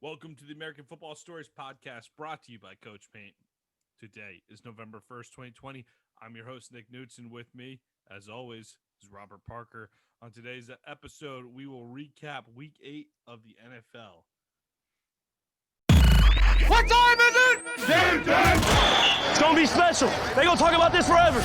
Welcome to the American Football Stories podcast brought to you by Coach Paint. Today is November 1st, 2020. I'm your host, Nick Knutson. With me, as always, is Robert Parker. On today's episode, we will recap Week 8 of the NFL. What time is it? Game time! It's gonna be special. They're gonna talk about this forever.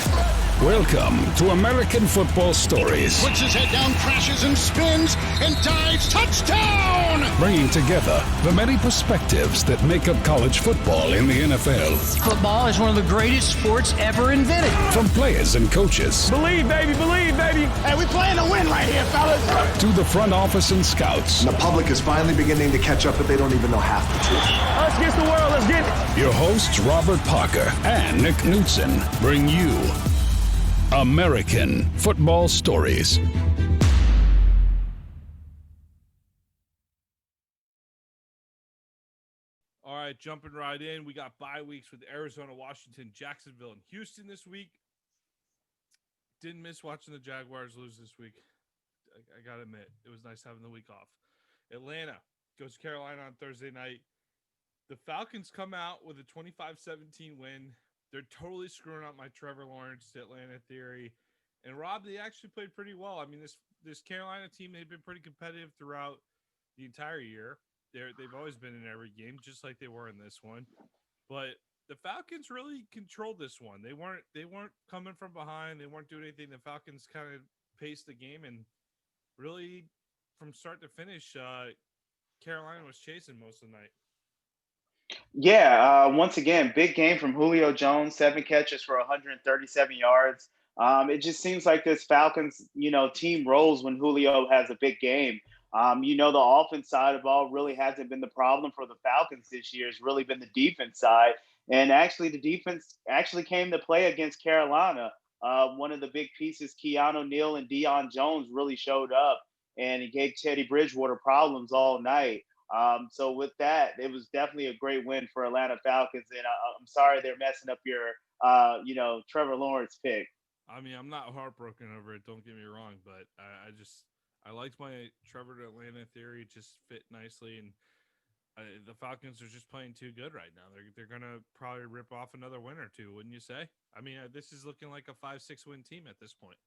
Welcome to American Football Stories. Puts his head down, crashes and spins, and dives. Touchdown! Bringing together the many perspectives that make up college football in the NFL. Football is one of the greatest sports ever invented. From players and coaches. Believe, baby, believe, baby. Hey, we playing to win right here, fellas. To the front office and scouts. The public is finally beginning to catch up, but they don't even know half the truth. Us against the world, let's get it. Your hosts, Robert Parker and Nick Knutson, bring you American Football Stories. All right, jumping right in. We got bye weeks with Arizona, Washington, Jacksonville, and Houston this week. Didn't miss watching the Jaguars lose this week. I got to admit, it was nice having the week off. Atlanta goes to Carolina on Thursday night. The Falcons come out with a 25-17 win. They're totally screwing up my Trevor Lawrence to Atlanta theory. And Rob, they actually played pretty well. I mean, this Carolina team, they've been pretty competitive throughout the entire year. They've always been in every game, just like they were in this one. But the Falcons really controlled this one. They weren't coming from behind. They weren't doing anything. The Falcons kind of paced the game, and really from start to finish, Carolina was chasing most of the night. Yeah, once again, big game from Julio Jones, 7 catches for 137 yards. It just seems like this Falcons, team rolls when Julio has a big game. The offense side of the ball really hasn't been the problem for the Falcons this year. It's really been the defense side. And actually, the defense actually came to play against Carolina. One of the big pieces, Keanu Neal and Deion Jones, really showed up, and it gave Teddy Bridgewater problems all night. So with that, it was definitely a great win for Atlanta Falcons. And I'm sorry they're messing up your, Trevor Lawrence pick. I mean, I'm not heartbroken over it. Don't get me wrong, but I liked my Trevor to Atlanta theory. It just fit nicely, and the Falcons are just playing too good right now. They're gonna probably rip off another win or two, wouldn't you say? I mean, this is looking like a 5-6 win team at this point.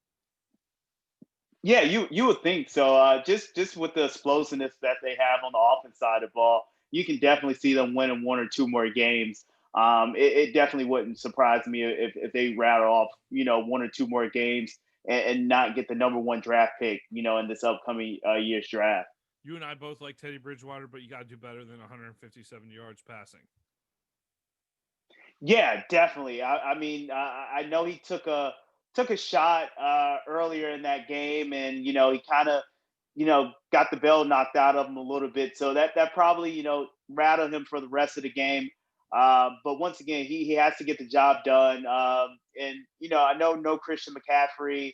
Yeah, you would think so. Just with the explosiveness that they have on the offense side of the ball, you can definitely see them winning 1 or 2 more games. It definitely wouldn't surprise me if they rattle off, 1 or 2 more games and not get the number 1 draft pick, in this upcoming year's draft. You and I both like Teddy Bridgewater, but you got to do better than 157 yards passing. Yeah, definitely. I know he took a shot earlier in that game, and he kind of got the bell knocked out of him a little bit, so that probably rattled him for the rest of the game. But once again, he has to get the job done. And I know no Christian McCaffrey,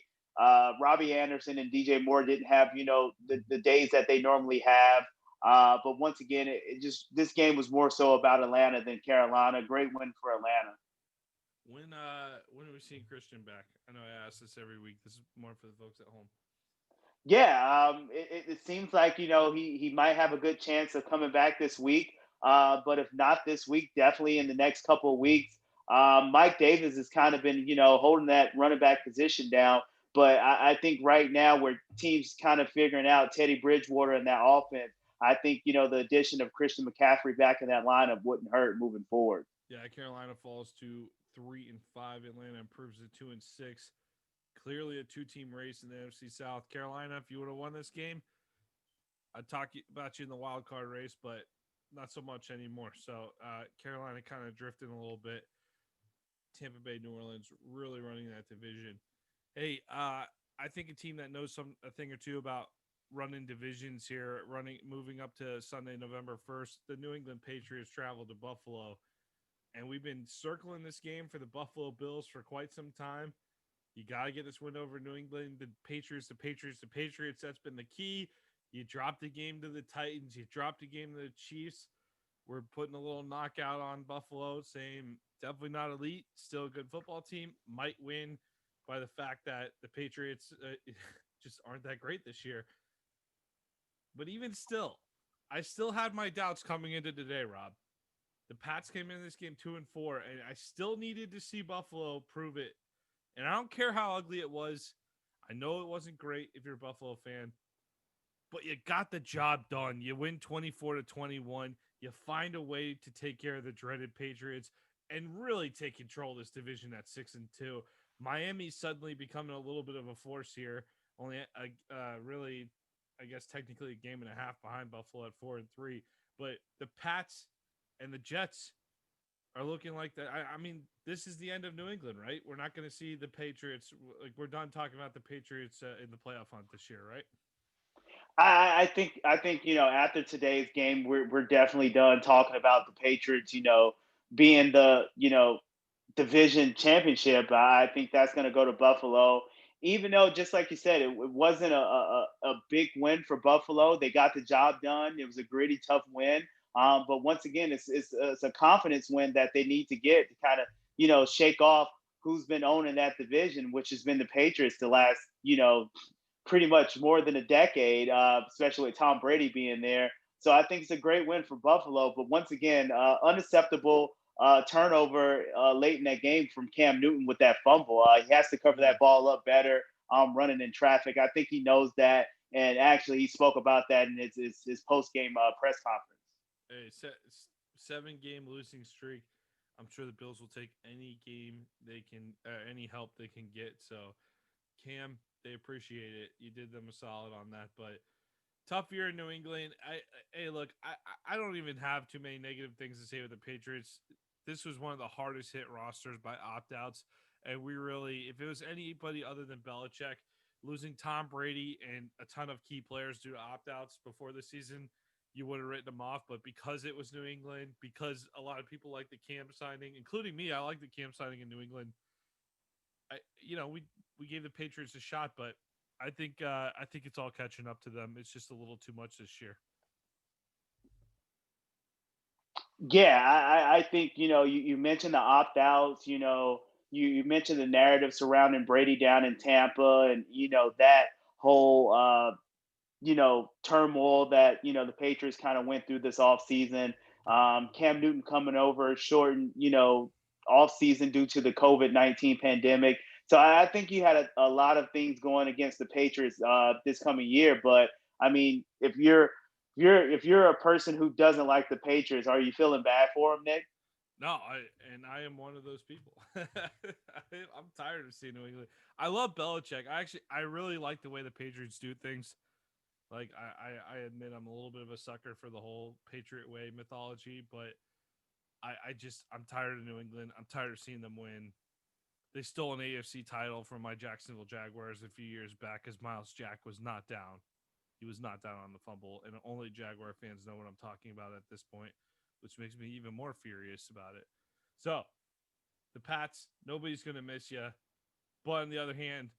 Robbie Anderson, and DJ Moore didn't have the days that they normally have. But once again, this game was more so about Atlanta than Carolina. Great win for Atlanta. When are we seeing Christian back? I know I ask this every week. This is more for the folks at home. Yeah, it seems like he might have a good chance of coming back this week. But if not this week, definitely in the next couple of weeks. Mike Davis has kind of been holding that running back position down. But I think right now where teams kind of figuring out Teddy Bridgewater and that offense, I think the addition of Christian McCaffrey back in that lineup wouldn't hurt moving forward. Yeah, Carolina falls to 3-5. Atlanta improves to 2-6. Clearly a 2-team race in the NFC South. Carolina, if you would have won this game, I'd talk about you in the wild card race, but not so much anymore. So Carolina kind of drifting a little bit. Tampa Bay, New Orleans really running that division. Hey, I think a team that knows a thing or two about running divisions here, moving up to Sunday, November 1st, the New England Patriots travel to Buffalo. And we've been circling this game for the Buffalo Bills for quite some time. You got to get this win over New England, the Patriots. That's been the key. You dropped the game to the Titans. You dropped the game to the Chiefs. We're putting a little knockout on Buffalo, saying definitely not elite, still a good football team. Might win by the fact that the Patriots just aren't that great this year. But even still, I still had my doubts coming into today, Rob. The Pats came in this game 2-4, and I still needed to see Buffalo prove it. And I don't care how ugly it was. I know it wasn't great if you're a Buffalo fan, but you got the job done. You win 24-21. You find a way to take care of the dreaded Patriots and really take control of this division at 6-2. Miami's suddenly becoming a little bit of a force here. Only really, I guess, technically a game and a half behind Buffalo at 4-3. But the Pats and the Jets are looking like that. I mean, this is the end of New England, right? We're not going to see the Patriots. Like, we're done talking about the Patriots in the playoff hunt this year, right? I think after today's game, we're definitely done talking about the Patriots. Being the division championship. I think that's going to go to Buffalo. Even though, just like you said, it wasn't a big win for Buffalo. They got the job done. It was a gritty, tough win. But once again, it's a confidence win that they need to get to kind of shake off who's been owning that division, which has been the Patriots the last pretty much more than a decade, especially with Tom Brady being there. So I think it's a great win for Buffalo. But once again, unacceptable turnover late in that game from Cam Newton with that fumble. He has to cover that ball up better running in traffic. I think he knows that. And actually, he spoke about that in his post-game press conference. Hey, 7-game losing streak. I'm sure the Bills will take any game they can, any help they can get. So, Cam, they appreciate it. You did them a solid on that. But tough year in New England. I don't even have too many negative things to say with the Patriots. This was one of the hardest hit rosters by opt-outs. And we really, if it was anybody other than Belichick, losing Tom Brady and a ton of key players due to opt-outs before the season, you would have written them off. But because it was New England, because a lot of people like the Cam signing, including me, I like the Cam signing in New England. We gave the Patriots a shot, but I think it's all catching up to them. It's just a little too much this year. Yeah, I think you mentioned the opt-outs. You mentioned the narrative surrounding Brady down in Tampa, and that whole turmoil that the Patriots kind of went through this offseason. Cam Newton coming over shortened offseason due to the COVID-19 pandemic. So I think you had a lot of things going against the Patriots this coming year. But I mean, if you're a person who doesn't like the Patriots, are you feeling bad for them, Nick? No, I am one of those people. I'm tired of seeing New England. I love Belichick. I really like the way the Patriots do things. Like, I admit I'm a little bit of a sucker for the whole Patriot way mythology, but I'm tired of New England. I'm tired of seeing them win. They stole an AFC title from my Jacksonville Jaguars a few years back because Miles Jack was not down. He was not down on the fumble, and only Jaguar fans know what I'm talking about at this point, which makes me even more furious about it. So, the Pats, nobody's going to miss you. But on the other hand,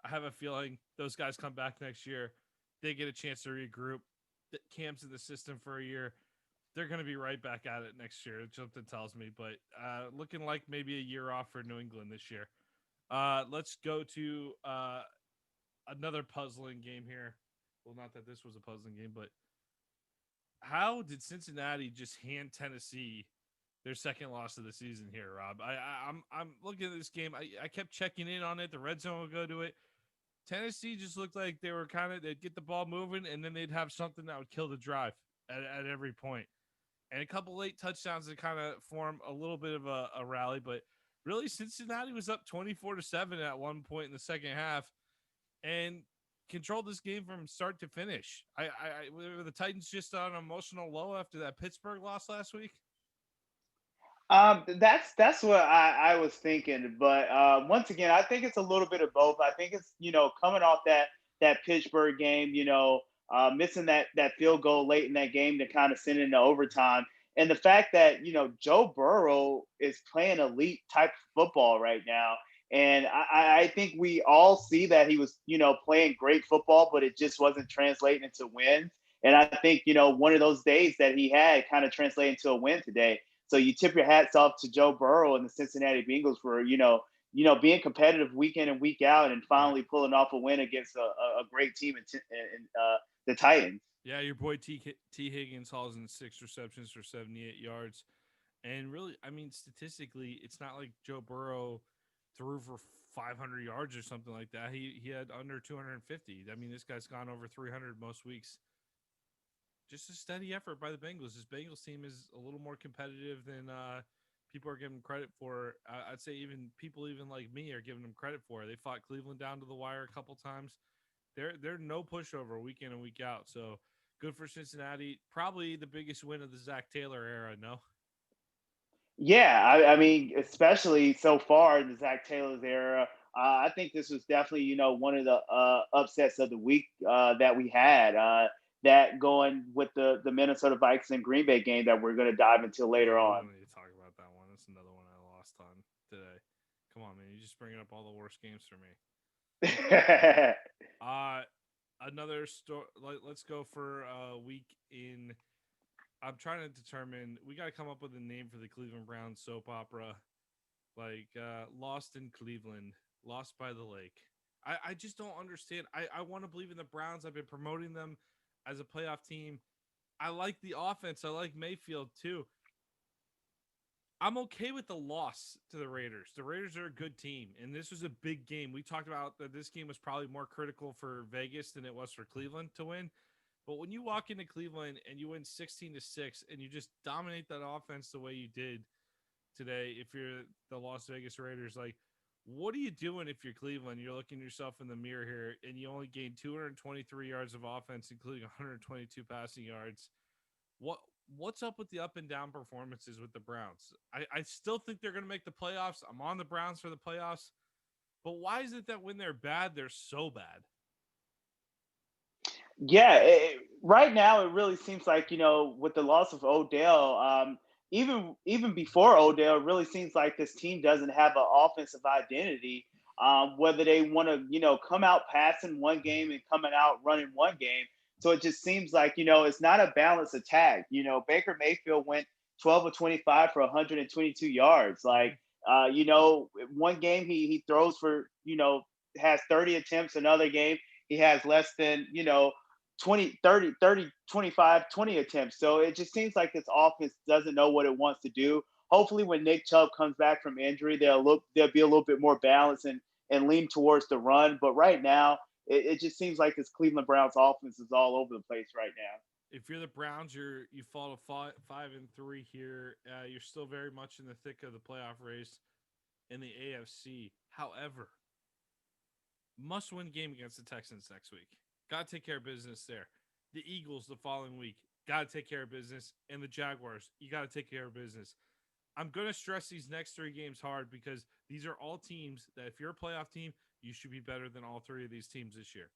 I have a feeling those guys come back next year. They get a chance to regroup. Cam's in the system for a year. They're going to be right back at it next year. Something tells me. But looking like maybe a year off for New England this year. Let's go to another puzzling game here. Well, not that this was a puzzling game, but how did Cincinnati just hand Tennessee their second loss of the season here, Rob? I'm looking at this game. I kept checking in on it. The red zone would go to it. Tennessee just looked like they were they'd get the ball moving, and then they'd have something that would kill the drive at every point. And a couple late touchdowns that kind of form a little bit of a rally. But really, Cincinnati was up 24-7 at one point in the second half and controlled this game from start to finish. Were the Titans just on an emotional low after that Pittsburgh loss last week? That's what I was thinking. But once again, I think it's a little bit of both. I think it's, coming off that Pittsburgh game, missing that field goal late in that game to kind of send it into overtime. And the fact that, Joe Burrow is playing elite type football right now. And I think we all see that he was, playing great football, but it just wasn't translating into wins. And I think, one of those days that he had kind of translated into a win today. So you tip your hats off to Joe Burrow and the Cincinnati Bengals for, being competitive week in and week out and finally pulling off a win against a great team in the Titans. Yeah, your boy T Higgins hauls in 6 receptions for 78 yards. And really, I mean, statistically, it's not like Joe Burrow threw for 500 yards or something like that. He had under 250. I mean, this guy's gone over 300 most weeks. Just a steady effort by the Bengals. This Bengals team is a little more competitive than people are giving credit for. I'd say even people even like me are giving them credit for. They fought Cleveland down to the wire a couple times. They're no pushover week in and week out. So good for Cincinnati. Probably the biggest win of the Zach Taylor era. No. Yeah, I mean, especially so far in the Zach Taylor's era, I think this was definitely, one of the upsets of the week that we had. That going with the Minnesota Vikings and Green Bay game that we're going to dive into later We on. don't need to talk about that one. That's another one I lost on today. Come on, man. You just bringing up all the worst games for me. Another story. Let's go for a week in. I'm trying to determine. We got to come up with a name for the Cleveland Browns soap opera, like Lost in Cleveland, Lost by the Lake. I just don't understand. I want to believe in the Browns. I've been promoting them as a playoff team. I like the offense. I like Mayfield too. I'm okay with the loss to the Raiders. The Raiders are a good team, and this was a big game. We talked about that this game was probably more critical for Vegas than it was for Cleveland to win. But when you walk into Cleveland and you win 16-6 and you just dominate that offense the way you did today, if you're the Las Vegas Raiders, like, what are you doing if you're Cleveland? You're looking yourself in the mirror here, and you only gained 223 yards of offense, including 122 passing yards. What's up with the up and down performances with the Browns? I still think they're going to make the playoffs. I'm on the Browns for the playoffs. But why is it that when they're bad, they're so bad? Yeah, right now it really seems like with the loss of Odell, even before Odell, it really seems like this team doesn't have an offensive identity. Whether they want to come out passing one game and coming out running one game, so it just seems like it's not a balanced attack. Baker Mayfield went 12 of 25 for 122 yards. Like one game he throws for has 30 attempts. Another game he has less than 20, 30, 30, 25, 20 attempts. So it just seems like this offense doesn't know what it wants to do. Hopefully when Nick Chubb comes back from injury, they'll be a little bit more balanced and lean towards the run. But right now, it just seems like this Cleveland Browns offense is all over the place right now. If you're the Browns, you fall to 5-3 here. You're still very much in the thick of the playoff race in the AFC. However, must-win game against the Texans next week. Got to take care of business there. The Eagles the following week. Got to take care of business. And the Jaguars, you got to take care of business. I'm going to stress these next 3 games hard because these are all teams that if you're a playoff team, you should be better than all 3 of these teams this year.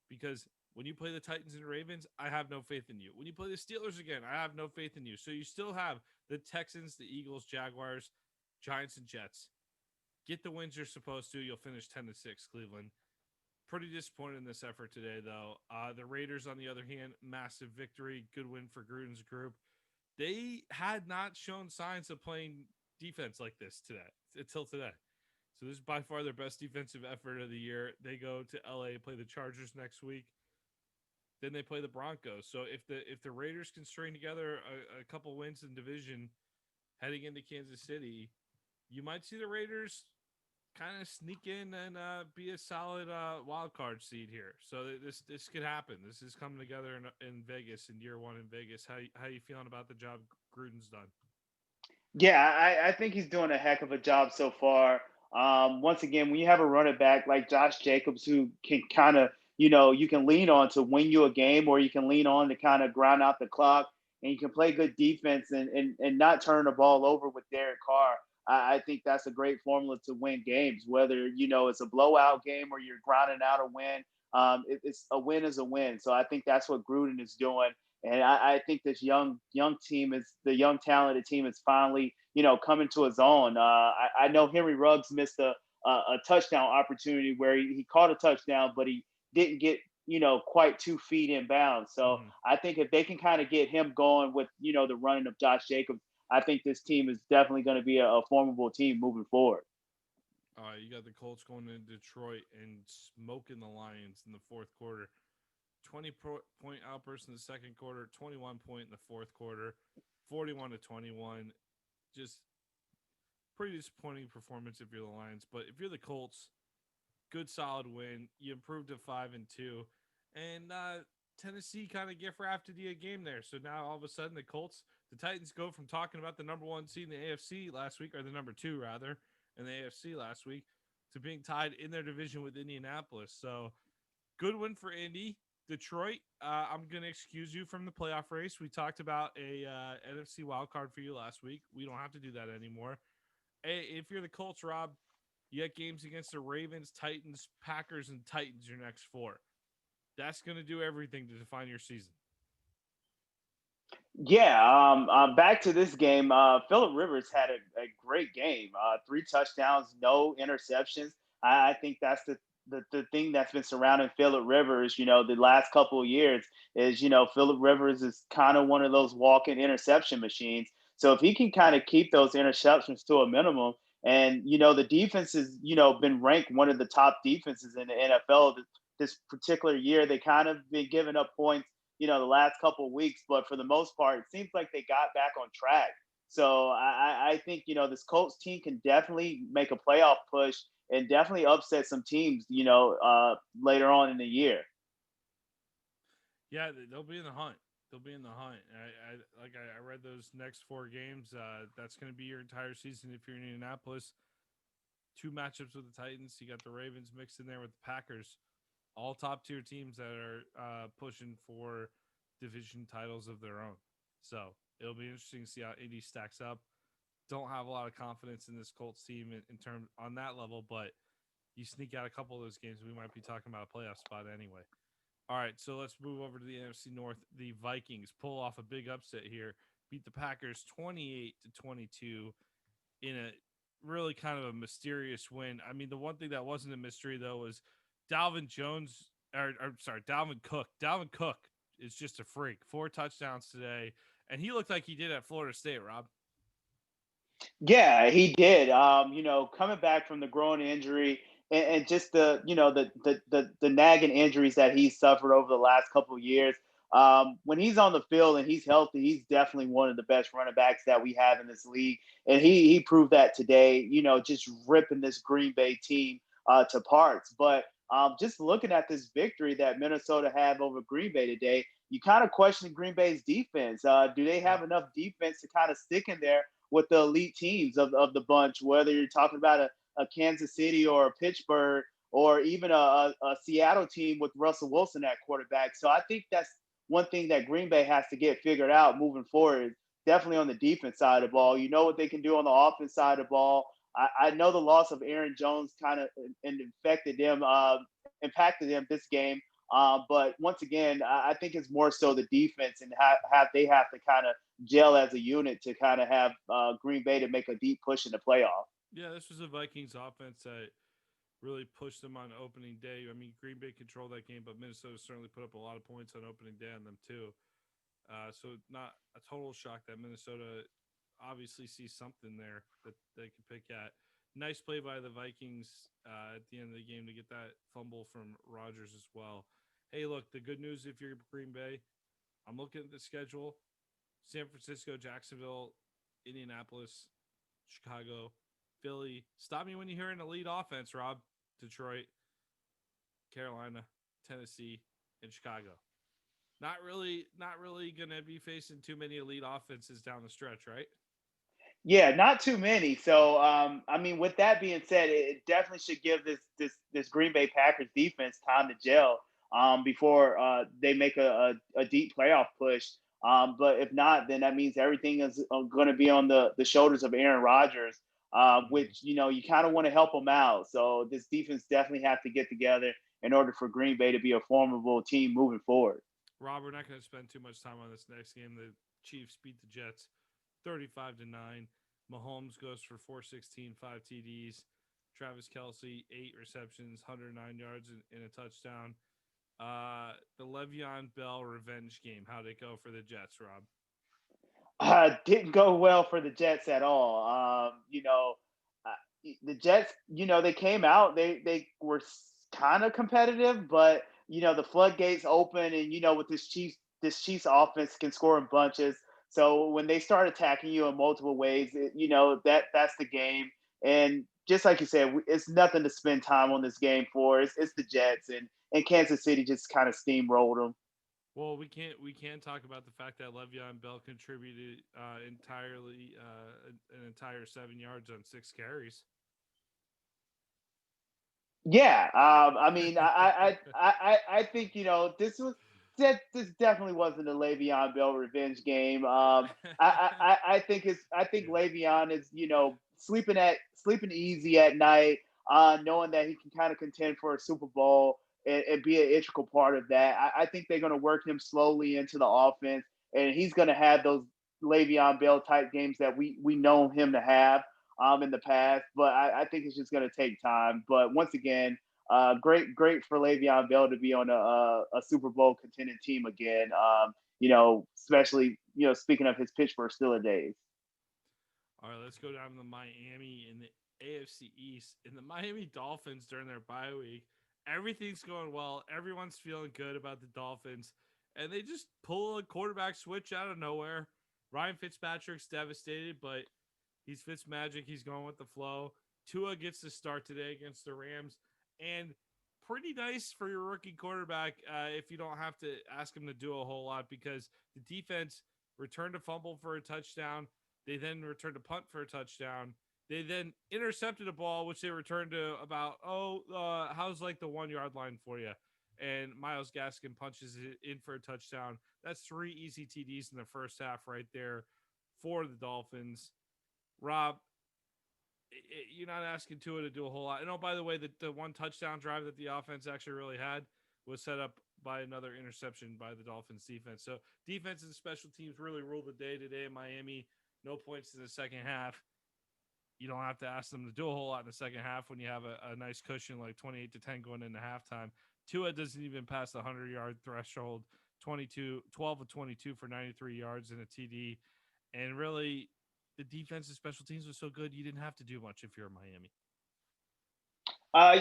Because when you play the Titans and Ravens, I have no faith in you. When you play the Steelers again, I have no faith in you. So you still have the Texans, the Eagles, Jaguars, Giants, and Jets. Get the wins you're supposed to. You'll finish 10-6, Cleveland. Pretty disappointed in this effort today, though. The Raiders, on the other hand, massive victory. Good win for Gruden's group. They had not shown signs of playing defense like this until today. So this is by far their best defensive effort of the year. They go to LA, play the Chargers next week. Then they play the Broncos. So if the Raiders can string together a couple wins in division heading into Kansas City, you might see the Raiders kind of sneak in and be a solid wild card seed here. So this could happen. This is coming together in Vegas in year 1 in Vegas. How you feeling about the job Gruden's done? Yeah, I think he's doing a heck of a job so far. Once again, when you have a running back like Josh Jacobs who can kind of, you can lean on to win you a game, or you can lean on to kind of grind out the clock, and you can play good defense and not turn the ball over with Derek Carr. I think that's a great formula to win games, whether, it's a blowout game or you're grinding out a win. It's a win is a win. So I think that's what Gruden is doing. And I think this young team the young talented team is finally, coming to his own. I know Henry Ruggs missed a touchdown opportunity where he caught a touchdown, but he didn't get, quite 2 feet in bounds. So I think if they can kind of get him going with, the running of Josh Jacobs, I think this team is definitely going to be a formidable team moving forward. You got the Colts going to Detroit and smoking the Lions in the 4th quarter. 20-point outburst in the second quarter, 21-point in the fourth quarter, 41-21. Just pretty disappointing performance if you're the Lions. But if you're the Colts, good solid win. You improved to 5-2. And Tennessee kind of gift wrapped you a game there. So now all of a sudden the Titans go from talking about the number 1 seed in the AFC last week, or the number 2 rather, in the AFC last week, to being tied in their division with Indianapolis. So good win for Indy. Detroit, I'm going to excuse you from the playoff race. We talked about a NFC wildcard for you last week. We don't have to do that anymore. Hey, if you're the Colts, Rob, you got games against the Ravens, Titans, Packers, and Titans your next 4. That's going to do everything to define your season. Yeah, back to this game. Phillip Rivers had a great game. 3 touchdowns, no interceptions. I think that's the thing that's been surrounding Phillip Rivers, the last couple of years is, Phillip Rivers is kind of one of those walking interception machines. So if he can kind of keep those interceptions to a minimum, and, the defense has, been ranked one of the top defenses in the NFL this particular year. They kind of been giving up points, the last couple of weeks, but for the most part, it seems like they got back on track. So I think, this Colts team can definitely make a playoff push and definitely upset some teams, later on in the year. Yeah, they'll be in the hunt. They'll be in the hunt. I read those next 4 games. That's going to be your entire season if you're in Indianapolis. 2 matchups with the Titans. You got the Ravens mixed in there with the Packers. All top-tier teams that are pushing for division titles of their own. So it'll be interesting to see how Indy stacks up. Don't have a lot of confidence in this Colts team in terms on that level, but you sneak out a couple of those games, we might be talking about a playoff spot anyway. All right, so let's move over to the NFC North. The Vikings pull off a big upset here, beat the Packers 28-22 in a really kind of a mysterious win. I mean, the one thing that wasn't a mystery though was Dalvin Cook. Dalvin Cook is just a freak. 4 touchdowns today, and he looked like he did at Florida State, Rob. Yeah, he did. Coming back from the groin injury and just the nagging injuries that he suffered over the last couple of years. When he's on the field and he's healthy, he's definitely one of the best running backs that we have in this league. And he proved that today, just ripping this Green Bay team to parts. But just looking at this victory that Minnesota had over Green Bay today, you kind of question Green Bay's defense. Do they have enough defense to kind of stick in there with the elite teams of the bunch, whether you're talking about a Kansas City or a Pittsburgh or even a Seattle team with Russell Wilson at quarterback? So I think that's one thing that Green Bay has to get figured out moving forward, definitely on the defense side of the ball. You know what they can do on the offense side of the ball. I know the loss of Aaron Jones kind of impacted them this game. But once again, I think it's more so the defense and how they have to kind of gel as a unit to kind of have Green Bay to make a deep push in the playoff. Yeah, this was a Vikings offense that really pushed them on opening day. I mean, Green Bay controlled that game, but Minnesota certainly put up a lot of points on opening day on them too. So not a total shock that Minnesota obviously sees something there that they can pick at. Nice play by the Vikings at the end of the game to get that fumble from Rodgers as well. Hey, look, the good news if you're Green Bay, I'm looking at the schedule. San Francisco, Jacksonville, Indianapolis, Chicago, Philly. Stop me when you hear an elite offense, Rob. Detroit, Carolina, Tennessee, and Chicago. Not really going to be facing too many elite offenses down the stretch, right? Yeah, not too many. So, with that being said, it definitely should give this Green Bay Packers defense time to gel before they make a deep playoff push. But if not, then that means everything is going to be on the shoulders of Aaron Rodgers, which, you kind of want to help him out. So this defense definitely have to get together in order for Green Bay to be a formidable team moving forward. Rob, we're not going to spend too much time on this next game. The Chiefs beat the Jets 35-9. Mahomes goes for 416, 5 TDs. Travis Kelce, 8 receptions, 109 yards and a touchdown. The Le'Veon Bell revenge game. How'd it go for the Jets, Rob? Didn't go well for the Jets at all. The Jets, they came out. They were kind of competitive, but the floodgates open, and with this Chiefs offense can score in bunches. So when they start attacking you in multiple ways, that's the game. And just like you said, it's nothing to spend time on this game for. It's the Jets, and Kansas City just kind of steamrolled them. Well, we can't talk about the fact that Le'Veon Bell contributed entirely an entire 7 yards on 6 carries. Yeah, I mean, I think this definitely wasn't a Le'Veon Bell revenge game. I think Le'Veon is sleeping easy at night, knowing that he can kind of contend for a Super Bowl and be an integral part of that. I think they're going to work him slowly into the offense, and he's going to have those Le'Veon Bell type games that we know him to have in the past. But I think it's just going to take time. But once again, great for Le'Veon Bell to be on a Super Bowl contending team again. Especially speaking of his Pittsburgh Steelers days. All right, let's go down to Miami in the AFC East. In the Miami Dolphins during their bye week, everything's going well. Everyone's feeling good about the Dolphins, and they just pull a quarterback switch out of nowhere. Ryan Fitzpatrick's devastated, but he's Fitzmagic. He's going with the flow. Tua gets to start today against the Rams, and pretty nice for your rookie quarterback if you don't have to ask him to do a whole lot, because the defense returned a fumble for a touchdown. They then returned a punt for a touchdown. They then intercepted a ball, which they returned to about, how's like the 1 yard line for you? And Myles Gaskin punches it in for a touchdown. That's 3 easy TDs in the first half right there for the Dolphins. Rob, you're not asking Tua to do a whole lot. And by the way, the one touchdown drive that the offense actually really had was set up by another interception by the Dolphins defense. So defense and special teams really ruled the day today in Miami. No points in the second half. You don't have to ask them to do a whole lot in the second half when you have a nice cushion like 28-10 going into halftime. Tua doesn't even pass the 100-yard threshold. 12 of 22 for 93 yards and a TD. And really, the defense and special teams was so good, you didn't have to do much if you're Miami.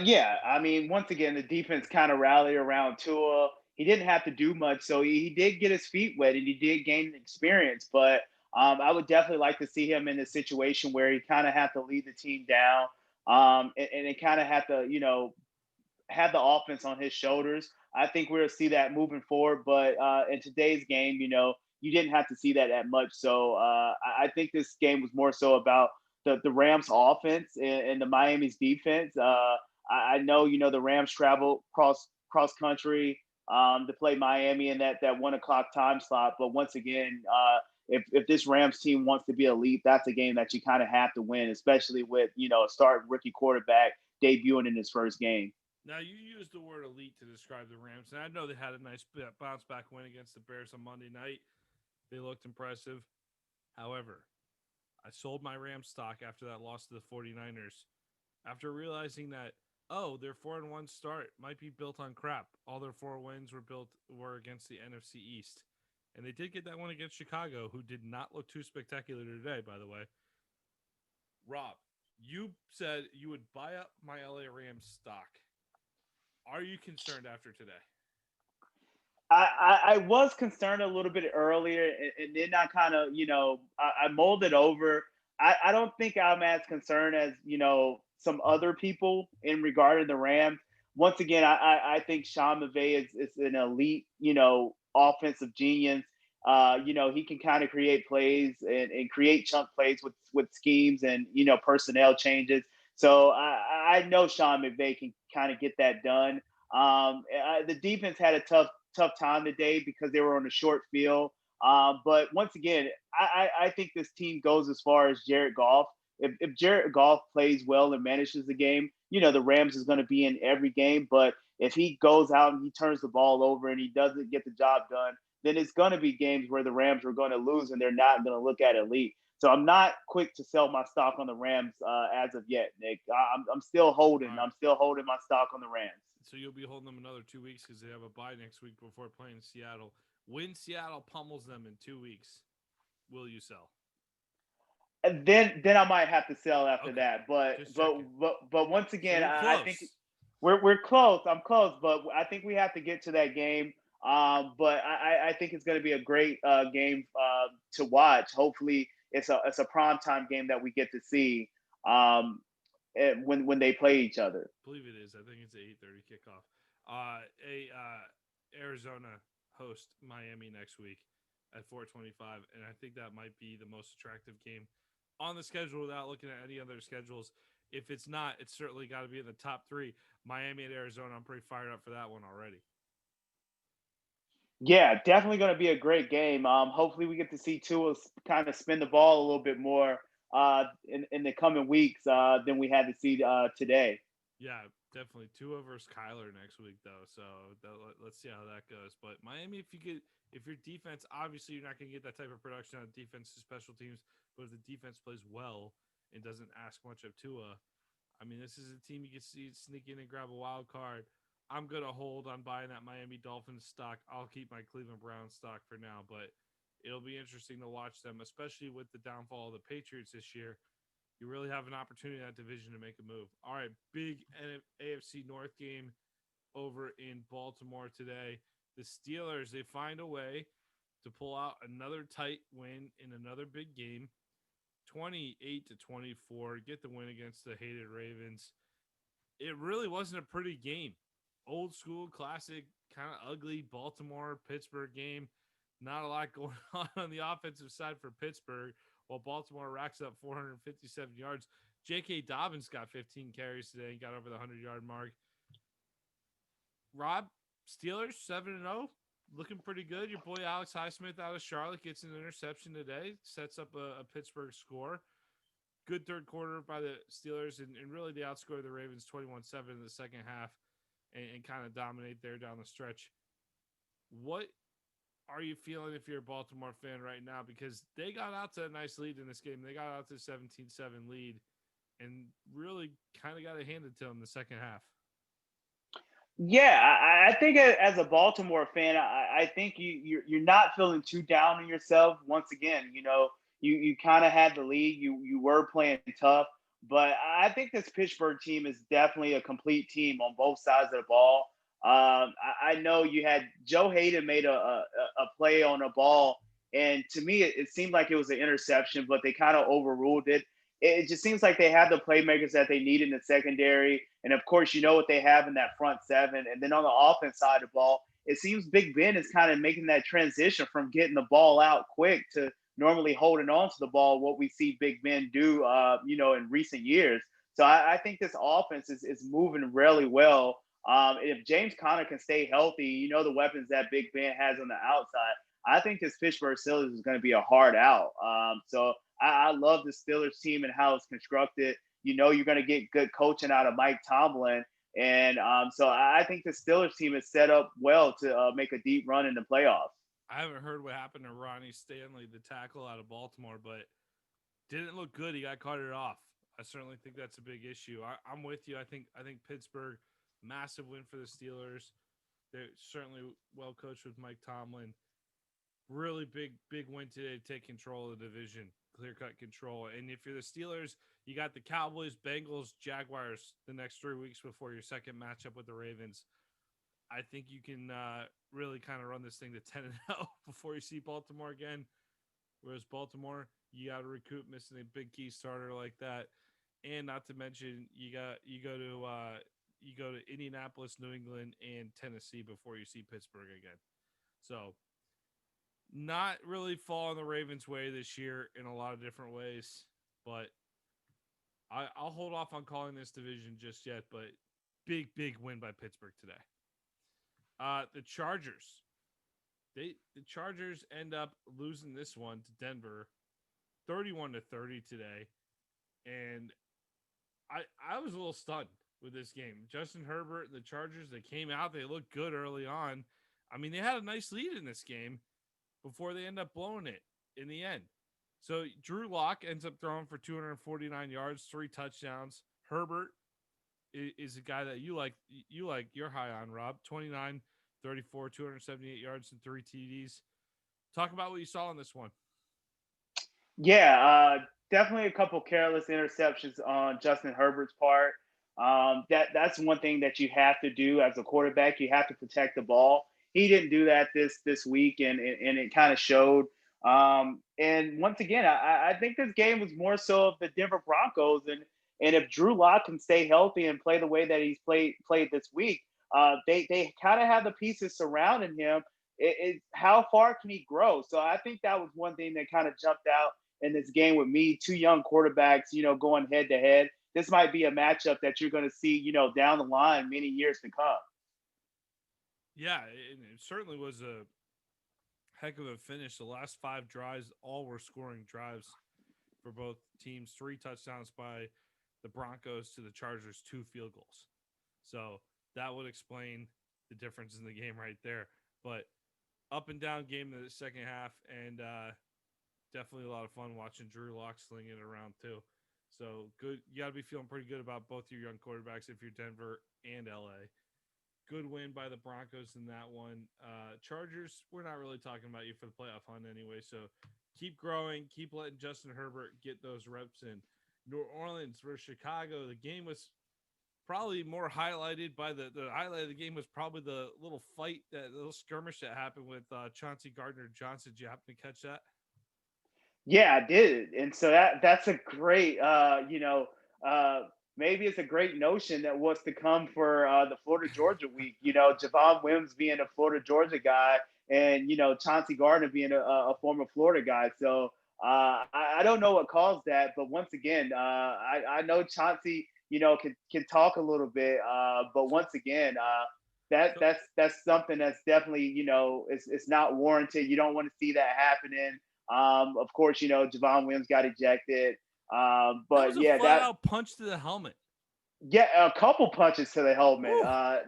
Yeah, I mean, once again, the defense kind of rallied around Tua. He didn't have to do much, so he did get his feet wet and he did gain experience. But I would definitely like to see him in a situation where he kind of have to lead the team down, and it kind of have to, have the offense on his shoulders. I think we'll see that moving forward. But in today's game, you didn't have to see that much. So I think this game was more so about the Rams offense and the Miami's defense. I know, the Rams travel cross country to play Miami in that 1 o'clock time slot. But once again, if this Rams team wants to be elite, that's a game that you kind of have to win, especially with, a starting rookie quarterback debuting in his first game. Now, you used the word elite to describe the Rams, and I know they had a nice bounce-back win against the Bears on Monday night. They looked impressive. However, I sold my Rams stock after that loss to the 49ers, after realizing that, their 4-1 start might be built on crap. All their 4 wins were against the NFC East. And they did get that one against Chicago, who did not look too spectacular today, by the way. Rob, you said you would buy up my LA Rams stock. Are you concerned after today? I was concerned a little bit earlier, and then I kind of, I molded over. I don't think I'm as concerned as, some other people in regard to the Rams. Once again, I think Sean McVay is an elite, offensive genius. He can kind of create plays and create chunk plays with schemes and, personnel changes. So I know Sean McVay can kind of get that done. The defense had a tough time today because they were on a short field. But once again, I think this team goes as far as Jared Goff. If Jared Goff plays well and manages the game, the Rams is going to be in every game. But if he goes out and he turns the ball over and he doesn't get the job done, then it's going to be games where the Rams are going to lose and they're not going to look at elite. So I'm not quick to sell my stock on the Rams as of yet, Nick. I'm still holding. Right. I'm still holding my stock on the Rams. So you'll be holding them another 2 weeks because they have a bye next week before playing Seattle. When Seattle pummels them in 2 weeks, will you sell? And then I might have to sell after that. But Just checking. once again, So I think We're close. I'm close, but I think we have to get to that game. But I think it's going to be a great game to watch. Hopefully, it's a primetime game that we get to see when they play each other. I believe it is. I think it's an 8:30 kickoff. Arizona host Miami next week at 4:25, and I think that might be the most attractive game on the schedule without looking at any other schedules. If it's not, it's certainly got to be in the top three. Miami and Arizona, I'm pretty fired up for that one already. Yeah, definitely going to be a great game. Hopefully, we get to see Tua kind of spin the ball a little bit more in the coming weeks than we had to see today. Yeah, definitely Tua versus Kyler next week, though. So let's see how that goes. But Miami, if your defense, obviously you're not going to get that type of production on defense to special teams, but if the defense plays well and doesn't ask much of Tua, I mean, this is a team you can see sneak in and grab a wild card. I'm going to hold on buying that Miami Dolphins stock. I'll keep my Cleveland Browns stock for now, but it'll be interesting to watch them, especially with the downfall of the Patriots this year. You really have an opportunity in that division to make a move. All right, big AFC North game over in Baltimore today. The Steelers, they find a way to pull out another tight win in another big game, 28-24, get the win against the hated Ravens. It really wasn't a pretty game. Old school, classic, kind of ugly Baltimore-Pittsburgh game. Not a lot going on the offensive side for Pittsburgh, while Baltimore racks up 457 yards. J.K. Dobbins got 15 carries today and got over the 100-yard mark. Rob, Steelers 7-0, looking pretty good. Your boy Alex Highsmith out of Charlotte gets an interception today, sets up a Pittsburgh score. Good third quarter by the Steelers, and really they outscored the Ravens 21-7 in the second half and kind of dominate there down the stretch. What are you feeling if you're a Baltimore fan right now? Because they got out to a nice lead in this game. They got out to a 17-7 lead and really kind of got it handed to them the second half. Yeah, I think as a Baltimore fan, I think you're not feeling too down on yourself. Once again, you kind of had the lead. You were playing tough, but I think this Pittsburgh team is definitely a complete team on both sides of the ball. I know you had Joe Hayden made a play on a ball, and to me, it seemed like it was an interception, but they kind of overruled it. It just seems like they have the playmakers that they need in the secondary. And of course, you know what they have in that front seven. And then on the offense side of the ball, it seems Big Ben is kind of making that transition from getting the ball out quick to normally holding on to the ball, what we see Big Ben do, in recent years. So I think this offense is moving really well. If James Conner can stay healthy, the weapons that Big Ben has on the outside, I think this Pittsburgh Steelers is going to be a hard out. So I love the Steelers team and how it's constructed. You're going to get good coaching out of Mike Tomlin. And so I think the Steelers team is set up well to make a deep run in the playoffs. I haven't heard what happened to Ronnie Stanley, the tackle out of Baltimore, but didn't look good. He got carted off. I certainly think that's a big issue. I'm with you. I think Pittsburgh, massive win for the Steelers. They're certainly well coached with Mike Tomlin. Really big win today to take control of the division, clear-cut control. And if you're the Steelers, you got the Cowboys, Bengals, Jaguars the next 3 weeks before your second matchup with the Ravens. I think you can really kind of run this thing to 10-0 before you see Baltimore again. Whereas Baltimore, you got to recoup missing a big key starter like that. And not to mention, you go to Indianapolis, New England, and Tennessee before you see Pittsburgh again. So not really falling the Ravens' way this year in a lot of different ways, but I'll hold off on calling this division just yet. But big win by Pittsburgh today. The Chargers. The Chargers end up losing this one to Denver, 31-30 today, and I was a little stunned with this game. Justin Herbert and the Chargers, they came out, they looked good early on. I mean, they had a nice lead in this game before they end up blowing it in the end. So Drew Lock ends up throwing for 249 yards, 3 touchdowns. Herbert is a guy that you're high on, Rob. 29, 34, 278 yards and 3 TDs. Talk about what you saw in this one. Yeah, definitely a couple careless interceptions on Justin Herbert's part. That's one thing that you have to do as a quarterback. You have to protect the ball. He didn't do that this week, and it kind of showed. And once again, I think this game was more so of the Denver Broncos, and if Drew Lock can stay healthy and play the way that he's played this week, they kind of have the pieces surrounding him. How far can he grow? So I think that was one thing that kind of jumped out in this game with me. Two young quarterbacks, going head to head. This might be a matchup that you're going to see, down the line many years to come. Yeah, it certainly was a heck of a finish. The last 5 drives, all were scoring drives for both teams. 3 touchdowns by the Broncos to the Chargers, 2 field goals. So that would explain the difference in the game right there. But up and down game in the second half, and definitely a lot of fun watching Drew Lock sling it around too. So good. You got to be feeling pretty good about both your young quarterbacks if you're Denver and LA. Good win by the Broncos in that one. Chargers, we're not really talking about you for the playoff hunt anyway, so keep growing. Keep letting Justin Herbert get those reps in. New Orleans versus Chicago. The game was probably more highlighted by the highlight of the game was probably the little fight, that little skirmish that happened with Chauncey Gardner-Johnson. Did you happen to catch that? Yeah, I did. And so that's a great, maybe it's a great notion that what's to come for the Florida Georgia week. Javon Wims being a Florida Georgia guy, and Chauncey Gardner being a former Florida guy. So I don't know what caused that, but once again, I know Chauncey, can talk a little bit, but once again, that's something that's definitely it's not warranted. You don't want to see that happening. Of course, Javon Wims got ejected. But that was a yeah, flat-out punch to the helmet. Yeah, a couple punches to the helmet.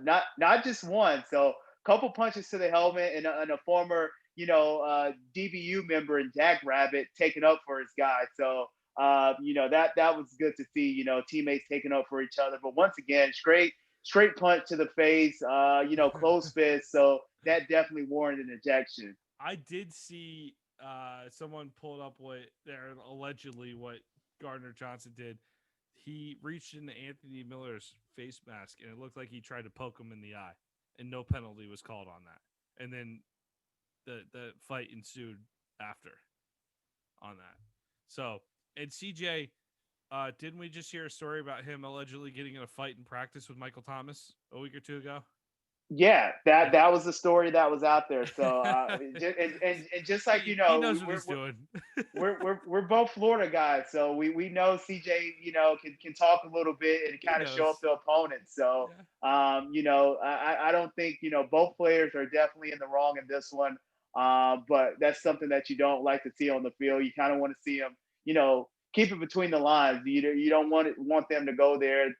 Not just one. So a couple punches to the helmet, and a former, DBU member in Jack Rabbit taking up for his guy. So that was good to see. Teammates taking up for each other. But once again, straight punch to the face. Close fist. So that definitely warranted an ejection. I did see someone pulled up allegedly what Gardner-Johnson did. He reached into Anthony Miller's face mask, and it looked like he tried to poke him in the eye, and no penalty was called on that. And then the fight ensued after on that. So, and CJ, didn't we just hear a story about him allegedly getting in a fight in practice with Michael Thomas a week or two ago? Yeah, that was the story that was out there. So, and just like he knows what he's doing. we're both Florida guys, so we know CJ, can talk a little bit and kind of show up the opponent. So, yeah. I don't think both players are definitely in the wrong in this one. But that's something that you don't like to see on the field. You kind of want to see them, keep it between the lines. You don't want them to go there.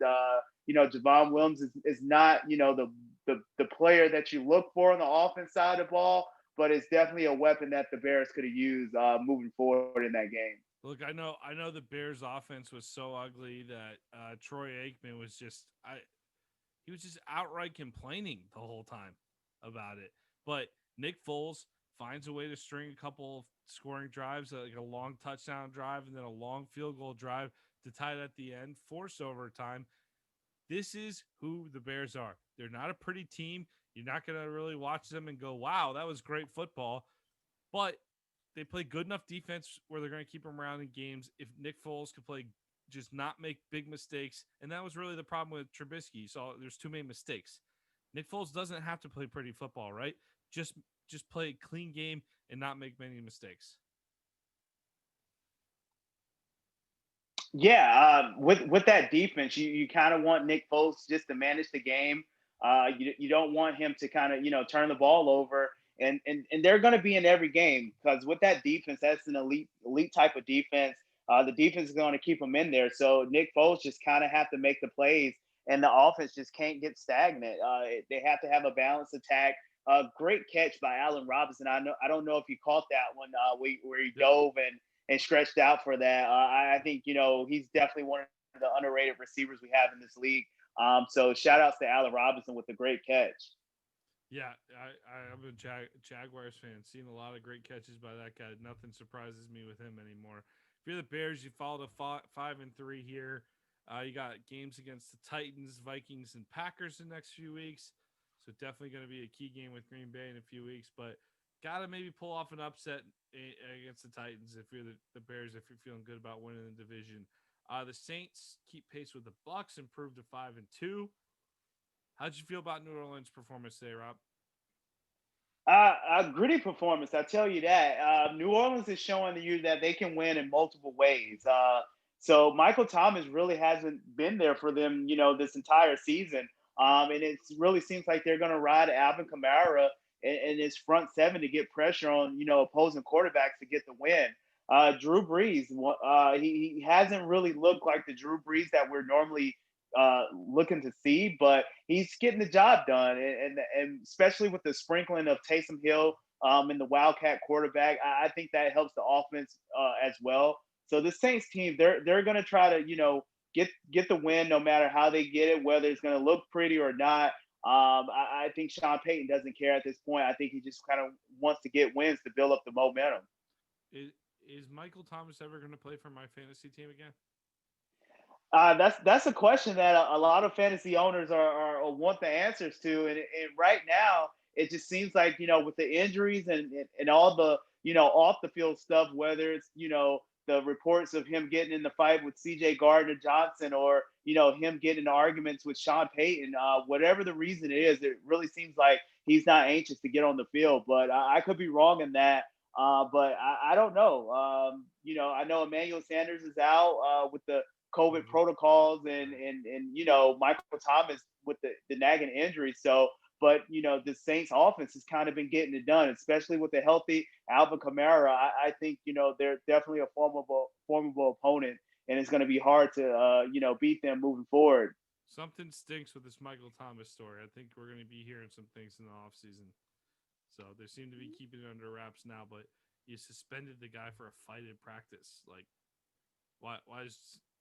Javon Wims is not the player that you look for on the offense side of the ball, but it's definitely a weapon that the Bears could have used moving forward in that game. Look, I know the Bears offense was so ugly that Troy Aikman was just outright complaining the whole time about it. But Nick Foles finds a way to string a couple of scoring drives, like a long touchdown drive and then a long field goal drive to tie it at the end, force overtime. This is who the Bears are. They're not a pretty team. You're not going to really watch them and go, wow, that was great football. But they play good enough defense where they're going to keep them around in games. If Nick Foles could play, just not make big mistakes. And that was really the problem with Trubisky. So there's too many mistakes. Nick Foles doesn't have to play pretty football, right? Just play a clean game and not make many mistakes. Yeah, with that defense, you kind of want Nick Foles just to manage the game. You don't want him to kind of turn the ball over, and they're going to be in every game because with that defense, that's an elite type of defense. The defense is going to keep them in there. So Nick Foles just kind of have to make the plays, and the offense just can't get stagnant. They have to have a balanced attack. Great catch by Allen Robinson. I don't know if you caught that one where he dove and stretched out for that. I think, he's definitely one of the underrated receivers we have in this league. So shout outs to Allen Robinson with a great catch. Yeah, I'm a Jaguars fan. Seen a lot of great catches by that guy. Nothing surprises me with him anymore. If you're the Bears, you fall to 5-3 here. You got games against the Titans, Vikings, and Packers in the next few weeks. So definitely going to be a key game with Green Bay in a few weeks. But got to maybe pull off an upset against the Titans if you're the Bears, if you're feeling good about winning the division. The Saints keep pace with the Bucs, improved to 5-2. How'd you feel about New Orleans' performance today, Rob? A gritty performance, I tell you that. New Orleans is showing you that they can win in multiple ways. So Michael Thomas really hasn't been there for them, this entire season. And it really seems like they're going to ride Alvin Kamara in his front seven to get pressure on, opposing quarterbacks to get the win. Drew Brees, he hasn't really looked like the Drew Brees that we're normally looking to see, but he's getting the job done, and especially with the sprinkling of Taysom Hill and the Wildcat quarterback, I think that helps the offense as well. So the Saints team, they're going to try to get the win no matter how they get it, whether it's going to look pretty or not. I think Sean Payton doesn't care at this point. I think he just kind of wants to get wins to build up the momentum. Is Michael Thomas ever going to play for my fantasy team again? That's a question that a lot of fantasy owners are want the answers to, and right now it just seems like with the injuries and all the off the field stuff, whether it's the reports of him getting in the fight with C.J. Gardner-Johnson or him getting into arguments with Sean Payton, whatever the reason is, it really seems like he's not anxious to get on the field. But I could be wrong in that. But I don't know. I know Emmanuel Sanders is out with the COVID protocols and Michael Thomas with the nagging injury. So, but the Saints offense has kind of been getting it done, especially with the healthy Alvin Kamara. I think they're definitely a formidable opponent, and it's going to be hard to beat them moving forward. Something stinks with this Michael Thomas story. I think we're going to be hearing some things in the offseason. So they seem to be keeping it under wraps now, but you suspended the guy for a fight in practice. Like, why is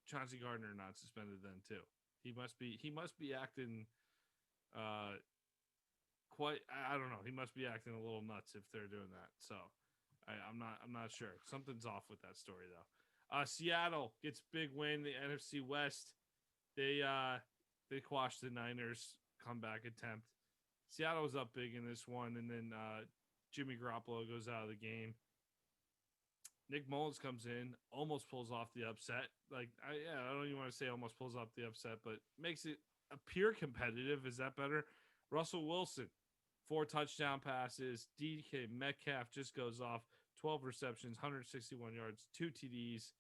Chauncey Gardner not suspended then too? He must be acting quite, I don't know. He must be acting a little nuts if they're doing that. So I'm not sure. Something's off with that story though. Seattle gets big win, the NFC West. They quashed the Niners comeback attempt. Seattle was up big in this one, and then Jimmy Garoppolo goes out of the game. Nick Mullins comes in, almost pulls off the upset. I don't even want to say almost pulls off the upset, but makes it appear competitive. Is that better? Russell Wilson, 4 touchdown passes. DK Metcalf just goes off, 12 receptions, 161 yards, 2 TDs.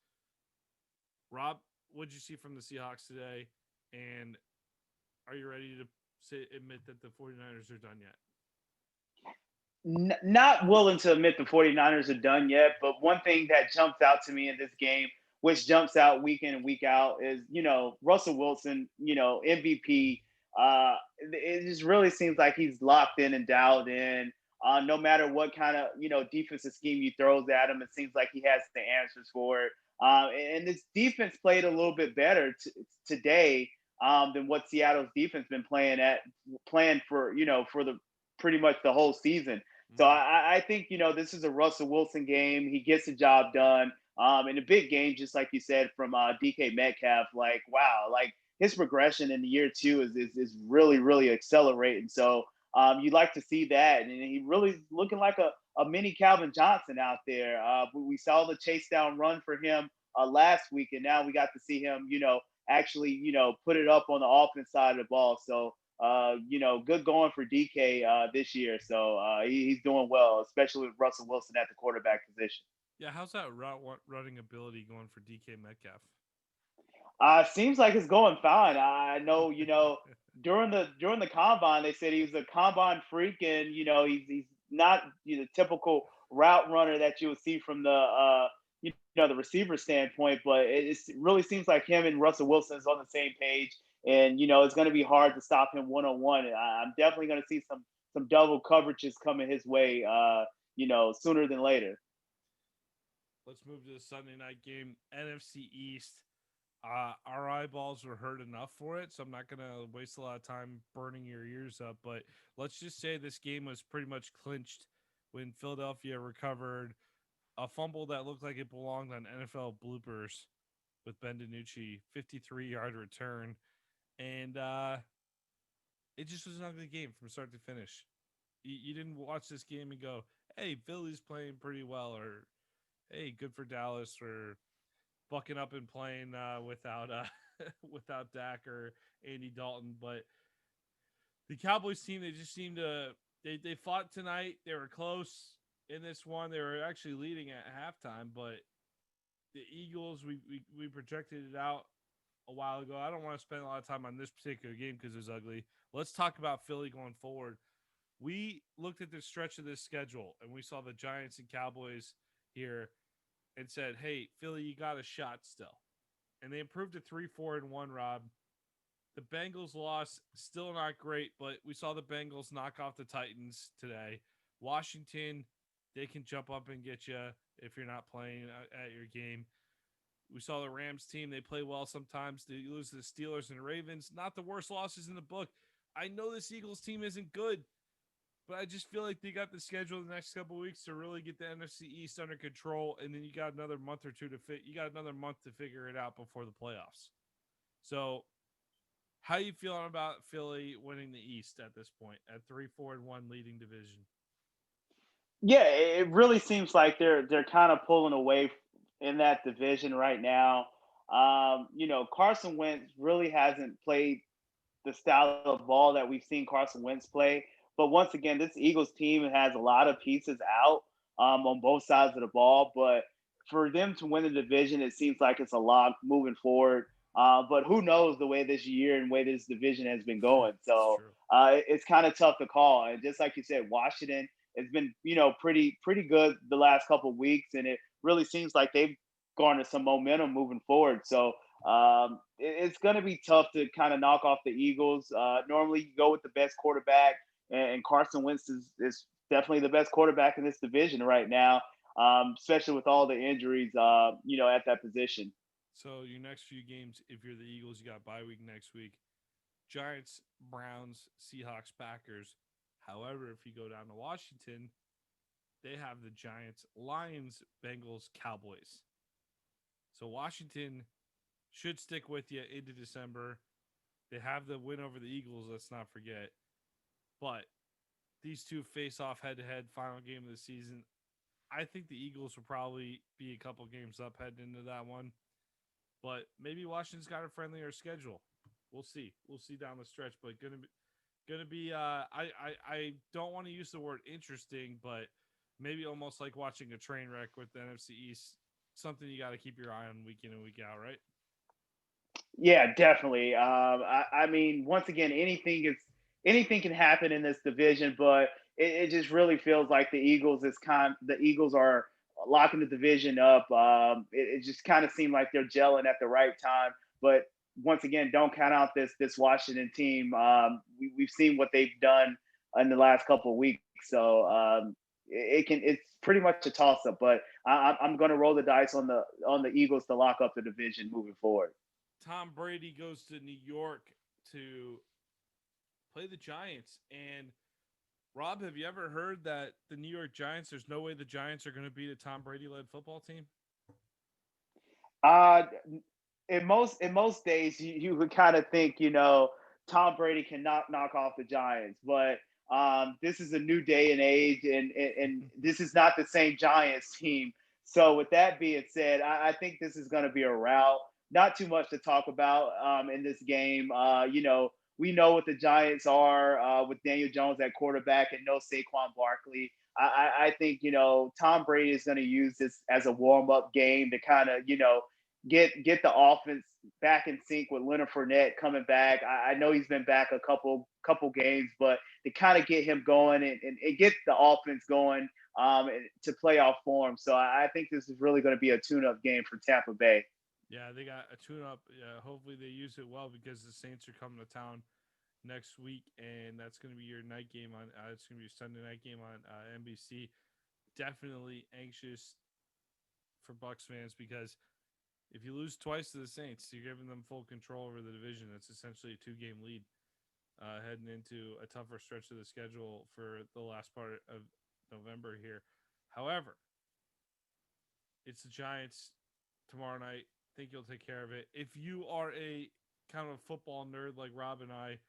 Rob, what did you see from the Seahawks today? And are you ready to admit that the 49ers are done yet? Not willing to admit the 49ers are done yet, but one thing that jumps out to me in this game, which jumps out week in and week out, is, Russell Wilson, MVP. It just really seems like he's locked in and dialed in. No matter what kind of, defensive scheme you throws at him, it seems like he has the answers for it. And this defense played a little bit better today than what Seattle's defense been playing for, for the pretty much the whole season. So I think, this is a Russell Wilson game. He gets the job done. In a big game, just like you said, from DK Metcalf, wow, his progression in the year 2 is really, really accelerating. So you like to see that. And he really looking like a mini Calvin Johnson out there. We saw the chase down run for him last week, and now we got to see him, actually, put it up on the offense side of the ball. So, good going for DK this year. So he's doing well, especially with Russell Wilson at the quarterback position. Yeah, how's that running ability going for DK Metcalf? Seems like it's going fine. I know, during the combine, they said he was a combine freak, and he's not the typical route runner that you would see from the the receiver standpoint. But it really seems like him and Russell Wilson is on the same page. And, it's going to be hard to stop him one-on-one. I'm definitely going to see some double coverages coming his way, sooner than later. Let's move to the Sunday night game, NFC East. Our eyeballs were hurt enough for it, so I'm not going to waste a lot of time burning your ears up. But let's just say this game was pretty much clinched when Philadelphia recovered a fumble that looked like it belonged on NFL bloopers with Ben DiNucci, 53-yard return. And it just was an ugly game from start to finish. You didn't watch this game and go, hey, Philly's playing pretty well, or hey, good for Dallas for bucking up and playing without without Dak or Andy Dalton. But the Cowboys team, they just seemed to they fought tonight. They were close in this one. They were actually leading at halftime, but the Eagles, we projected it out a while ago. I don't want to spend a lot of time on this particular game because it was ugly. Let's talk about Philly going forward. We looked at the stretch of this schedule and we saw the Giants and Cowboys here and said, hey, Philly, you got a shot still. And they improved to 3-4-1, Rob. The Bengals loss, still not great, but we saw the Bengals knock off the Titans today. Washington, they can jump up and get you if you're not playing at your game. We saw the Rams team. They play well sometimes. They lose to the Steelers and Ravens. Not the worst losses in the book. I know this Eagles team isn't good, but I just feel like they got the schedule the next couple of weeks to really get the NFC East under control, and then you got another month or two to fit. You got another month to figure it out before the playoffs. So, how are you feeling about Philly winning the East at this point at 3-4-1 leading division? Yeah, it really seems like they're kind of pulling away in that division right now. Carson Wentz really hasn't played the style of ball that we've seen Carson Wentz play. But once again, this Eagles team has a lot of pieces out on both sides of the ball. But for them to win the division, it seems like it's a lock moving forward. But who knows the way this year and way this division has been going. So it's kind of tough to call. And just like you said, Washington has been, pretty good the last couple of weeks. And it really seems like they've garnered some momentum moving forward. So it's going to be tough to kind of knock off the Eagles. Normally, you go with the best quarterback, and Carson Wentz is definitely the best quarterback in this division right now, especially with all the injuries, at that position. So your next few games, if you're the Eagles, you got bye week next week. Giants, Browns, Seahawks, Packers. However, if you go down to Washington, they have the Giants, Lions, Bengals, Cowboys. So Washington should stick with you into December. They have the win over the Eagles, let's not forget. But these two face off head-to-head final game of the season. I think the Eagles will probably be a couple games up heading into that one. But maybe Washington's got a friendlier schedule. We'll see. We'll see down the stretch. But gonna be I don't want to use the word interesting, but maybe almost like watching a train wreck with the NFC East. Something you got to keep your eye on week in and week out, right? Yeah, definitely. I mean, once again, anything can happen in this division, but it just really feels like the Eagles are locking the division up. It just kind of seemed like they're gelling at the right time. But once again, don't count out this Washington team. We've seen what they've done in the last couple of weeks, so it's pretty much a toss up. But I'm going to roll the dice on the Eagles to lock up the division moving forward. Tom Brady goes to New York to play the Giants. And Rob, have you ever heard that the New York Giants, there's no way the Giants are going to beat a Tom Brady-led football team? In most days, you would kind of think, Tom Brady can knock off the Giants, but this is a new day and age, and this is not the same Giants team. So with that being said, I think this is going to be a rout. Not too much to talk about in this game. We know what the Giants are with Daniel Jones at quarterback and no Saquon Barkley. I think, Tom Brady is going to use this as a warm-up game to kind of, get the offense back in sync with Leonard Fournette coming back. I know he's been back a couple games, but to kind of get him going and get the offense going to playoff form. So I think this is really going to be a tune-up game for Tampa Bay. Yeah, they got a tune-up. Hopefully they use it well because the Saints are coming to town next week, and that's going to be your night game on. It's going to be your Sunday night game on NBC. Definitely anxious for Bucs fans because if you lose twice to the Saints, you're giving them full control over the division. It's essentially a 2-game lead heading into a tougher stretch of the schedule for the last part of November here. However, it's the Giants tomorrow night think you'll take care of it. If you are a kind of a football nerd like Rob and I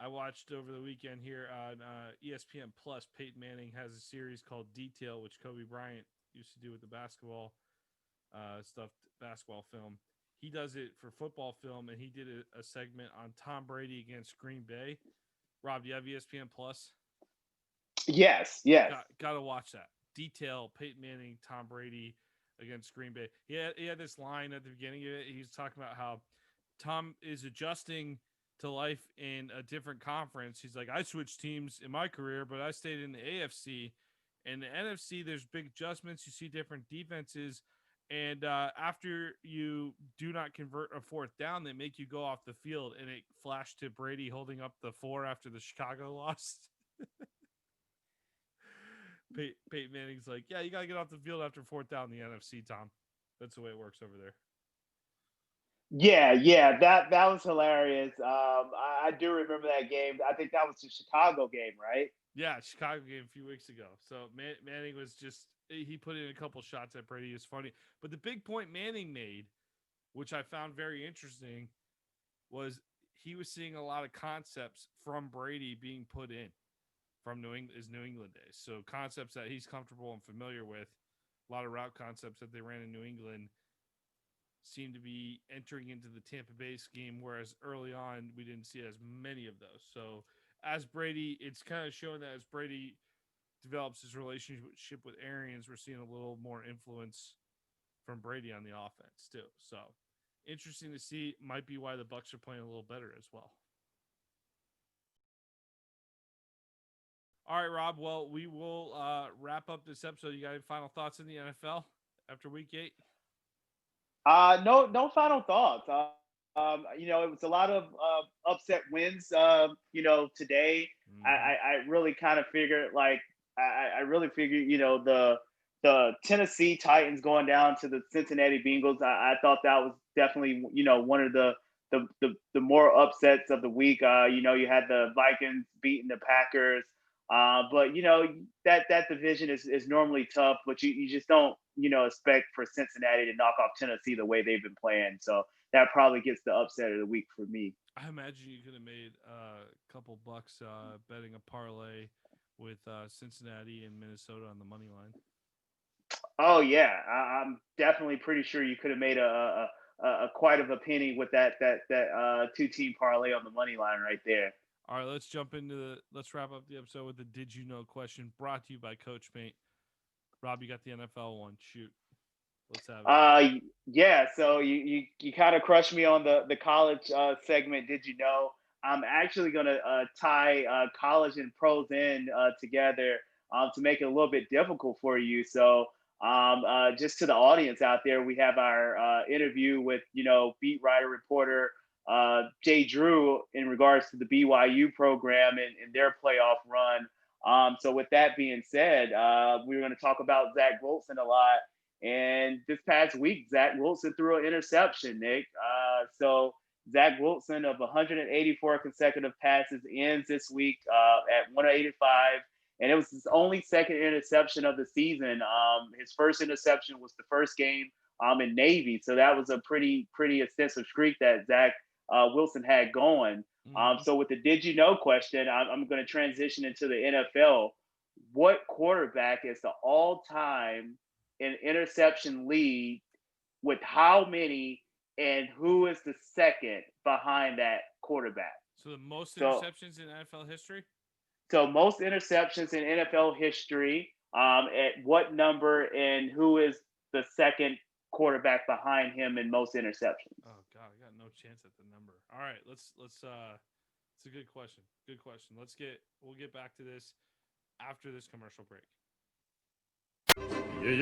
watched over the weekend here on ESPN Plus. Peyton Manning has a series called Detail, which Kobe Bryant used to do with the basketball basketball film. He does it for football film, and he did a segment on Tom Brady against Green Bay. Rob, do you have ESPN Plus? Yes. Got to watch that. Detail, Peyton Manning, Tom Brady against Green Bay. He had this line at the beginning of it. He's talking about how Tom is adjusting to life in a different conference. He's like, I switched teams in my career, but I stayed in the AFC. In the NFC, there's big adjustments. You see different defenses. And after you do not convert a fourth down, they make you go off the field. And it flashed to Brady holding up the 4 after the Chicago lost. Peyton Manning's like, yeah, you got to get off the field after fourth down in the NFC, Tom. That's the way it works over there. Yeah, that was hilarious. I do remember that game. I think that was the Chicago game, right? Yeah, Chicago game a few weeks ago. So Manning was he put in a couple shots at Brady. It's funny. But the big point Manning made, which I found very interesting, was he was seeing a lot of concepts from Brady being put in from his New England days. So concepts that he's comfortable and familiar with, a lot of route concepts that they ran in New England seem to be entering into the Tampa Bay scheme, whereas early on we didn't see as many of those. So as Brady, it's kind of showing that as Brady develops his relationship with Arians, we're seeing a little more influence from Brady on the offense too. So interesting to see. Might be why the Bucs are playing a little better as well. All right, Rob. Well, we will wrap up this episode. You got any final thoughts in the NFL after Week 8? No final thoughts. It was a lot of upset wins. Today I really kind of figured the Tennessee Titans going down to the Cincinnati Bengals. I thought that was definitely one of the more upsets of the week. You had the Vikings beating the Packers. But that division is normally tough, but you just don't expect for Cincinnati to knock off Tennessee the way they've been playing. So that probably gets the upset of the week for me. I imagine you could have made a couple bucks betting a parlay with Cincinnati and Minnesota on the money line. Oh yeah, I'm definitely pretty sure you could have made a quite of a penny with that 2-team parlay on the money line right there. All right, let's wrap up the episode with the Did You Know question, brought to you by CoachMate. Rob, you got the NFL one. Shoot. Let's have it. Yeah, so you kind of crushed me on the college segment. Did you know? I'm actually going to tie college and pros in together to make it a little bit difficult for you. So just to the audience out there, we have our interview with, beat writer reporter Jay Drew in regards to the BYU program and their playoff run. So with that being said, we're going to talk about Zach Wilson a lot. And this past week, Zach Wilson threw an interception, Nick. So Zach Wilson of 184 consecutive passes ends this week at 185. And it was his only second interception of the season. His first interception was the first game in Navy. So that was a pretty extensive streak that Zach Wilson had going. So with the Did You Know question, I'm going to transition into the NFL. What quarterback is the all-time in interception lead with how many, and who is the second behind that quarterback? So the most interceptions in NFL history? So most interceptions in NFL history, at what number, and who is the second quarterback behind him in most interceptions? Oh God, I got no chance at the number. All right, let's it's a good question. Good question. We'll get back to this after this commercial break. Stories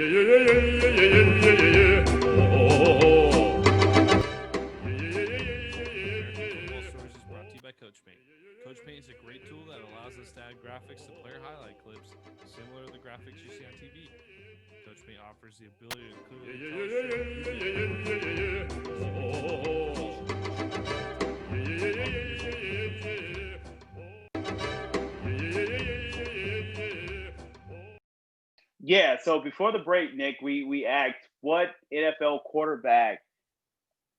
is brought to you by CoachMate. CoachMate is a great tool that allows us to add graphics to player highlight clips, similar to the graphics you see on TV. CoachMate offers the ability to Yeah, so before the break, Nick, we asked what NFL quarterback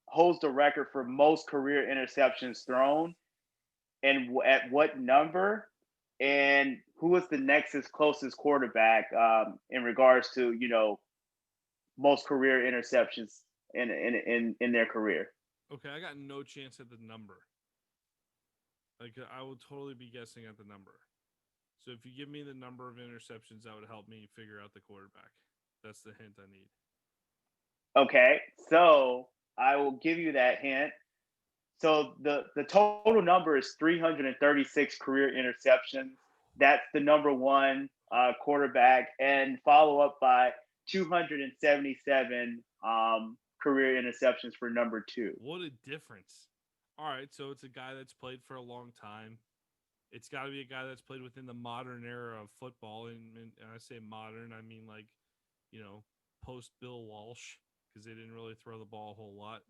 holds the record for most career interceptions thrown, and at what number, and who is the next closest quarterback in regards to most career interceptions in their career. Okay, I got no chance at the number. Like, I would totally be guessing at the number. So if you give me the number of interceptions, that would help me figure out the quarterback. That's the hint I need. Okay, so I will give you that hint. So the total number is 336 career interceptions. That's the number one quarterback, and follow up by 277 career interceptions for number two. What a difference. All right, so it's a guy that's played for a long time. It's got to be a guy that's played within the modern era of football. And I say modern, I mean like, post Bill Walsh, because they didn't really throw the ball a whole lot.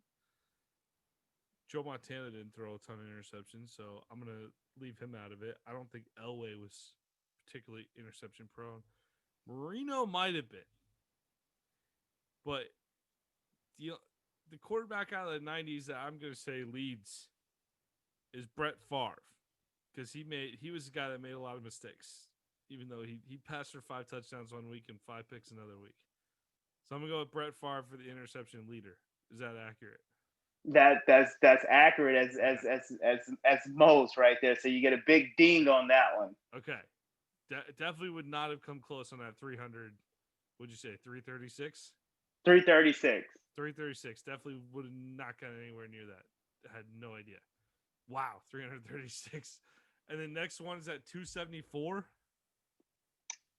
Joe Montana didn't throw a ton of interceptions, so I'm going to leave him out of it. I don't think Elway was particularly interception prone. Marino might have been. But the quarterback out of the 90s that I'm going to say leads is Brett Favre, because he was the guy that made a lot of mistakes, even though he passed for 5 touchdowns one week and 5 picks another week. So I'm going to go with Brett Favre for the interception leader. Is that accurate? That's accurate as most right there. So you get a big ding on that one. Okay. Definitely would not have come close on that 300. What'd you say? 336? 336. 336. Definitely would have not gotten anywhere near that. I had no idea. Wow. 336. And the next one is at 274?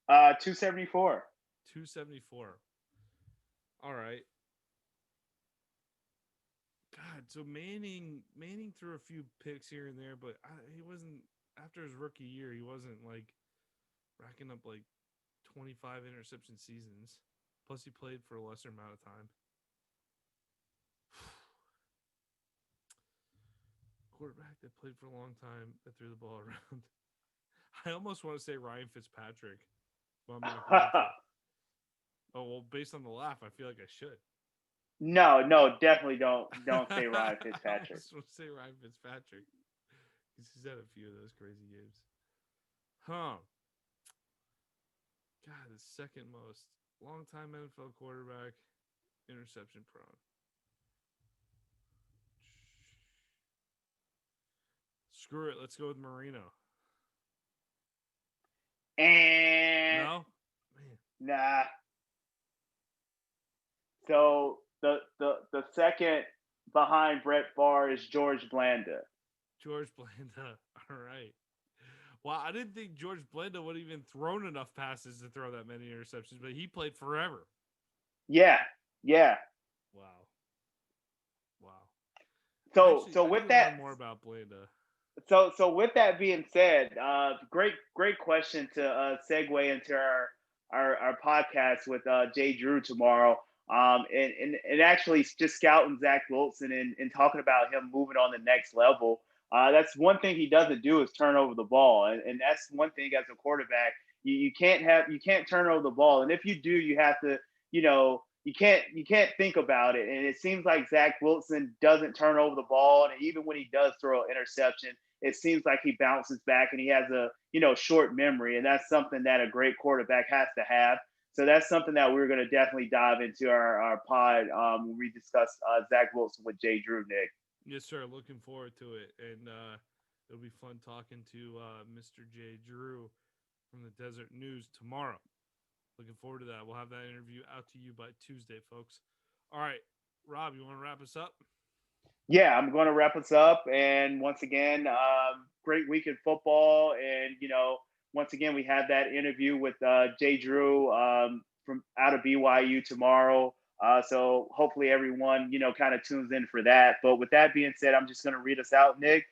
274. 274. All right. God, so Manning threw a few picks here and there, but he wasn't, after his rookie year, he wasn't like racking up like 25 interception seasons. Plus, he played for a lesser amount of time. Quarterback that played for a long time that threw the ball around. I almost want to say Ryan Fitzpatrick, but I'm not going to. Oh, well, based on the laugh, I feel like I should. No, definitely don't say Ryan Fitzpatrick. I just want to say Ryan Fitzpatrick, because he's had a few of those crazy games. Huh. God, the second most longtime NFL quarterback, interception prone. Screw it. Let's go with Marino. And no? Man. Nah. So the second behind Brett Favre is George Blanda. George Blanda. All right. Well, I didn't think George Blanda would have even thrown enough passes to throw that many interceptions, but he played forever. Yeah. Wow. So Actually, so I with need to that, learn more about Blanda. So with that being said, great question to segue into our podcast with Jay Drew tomorrow. And actually just scouting Zach Wilson and talking about him moving on the next level. That's one thing he doesn't do is turn over the ball. And that's one thing as a quarterback, you can't turn over the ball. And if you do, you have to, you can't think about it. And it seems like Zach Wilson doesn't turn over the ball. And even when he does throw an interception, it seems like he bounces back and he has a, short memory. And that's something that a great quarterback has to have. So that's something that we're going to definitely dive into our pod when we discuss Zach Wilson with Jay Drew, Nick. Yes, sir. Looking forward to it. And it'll be fun talking to Mr. Jay Drew from the Desert News tomorrow. Looking forward to that. We'll have that interview out to you by Tuesday, folks. All right. Rob, you want to wrap us up? Yeah, I'm going to wrap us up. And once again, great week in football. And, once again, we have that interview with Jay Drew from out of BYU tomorrow. So hopefully everyone, kind of tunes in for that. But with that being said, I'm just going to read us out, Nick.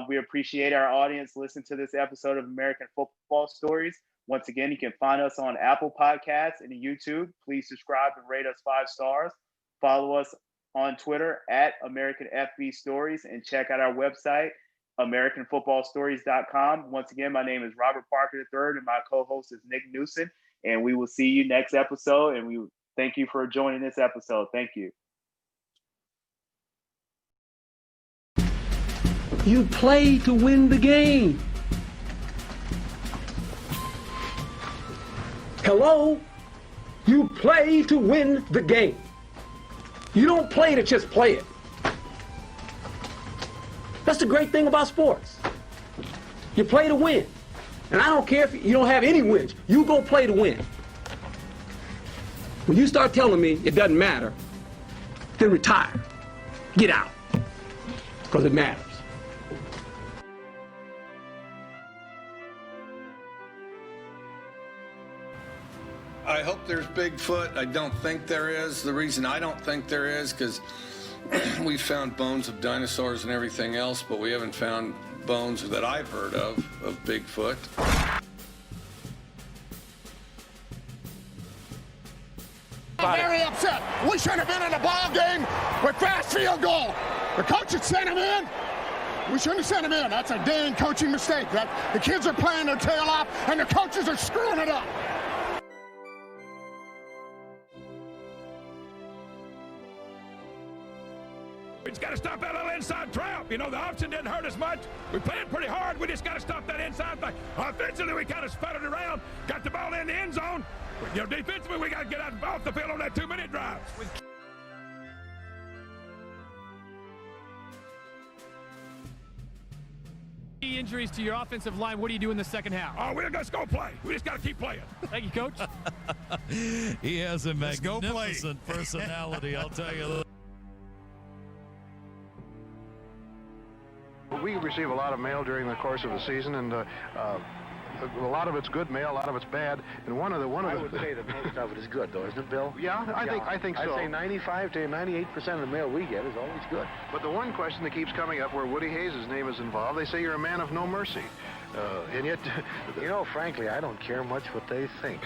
We appreciate our audience listening to this episode of American Football Stories. Once again, you can find us on Apple Podcasts and YouTube. Please subscribe and rate us 5 stars. Follow us on Twitter at American FB Stories and check out our website, AmericanFootballStories.com. Once again, my name is Robert Parker III and my co-host is Nick Newsom. And we will see you next episode. And we thank you for joining this episode. Thank you. You play to win the game. Hello? You play to win the game. You don't play to just play it. That's the great thing about sports. You play to win. And I don't care if you don't have any wins. You go play to win. When you start telling me it doesn't matter, then retire. Get out. Because it matters. I hope there's Bigfoot. I don't think there is. The reason I don't think there is because we found bones of dinosaurs and everything else, but we haven't found bones that I've heard of Bigfoot. I'm very upset. We shouldn't have been in the ball game with fast field goal. The coach had sent him in. We shouldn't have sent him in. That's a dang coaching mistake. The kids are playing their tail off, and the coaches are screwing it up. We just got to stop that little inside trap. You know, the option didn't hurt us much. We played pretty hard. We just got to stop that inside thing. Offensively, we kind of sputtered around, got the ball in the end zone. You know, defensively, we got to get out off the field on that 2-minute drive. Injuries to your offensive line. What do you do in the second half? Oh, we're just go play. We just got to keep playing. Thank you, Coach. He has a magnificent personality, I'll tell you. We receive a lot of mail during the course of the season, and a lot of it's good mail, a lot of it's bad. And one of the I would say that most of it is good, though, isn't it, Bill? Yeah, I think so. I'd say 95 to 98% of the mail we get is always good. But the one question that keeps coming up where Woody Hayes' name is involved, they say you're a man of no mercy. And yet, you know, frankly, I don't care much what they think.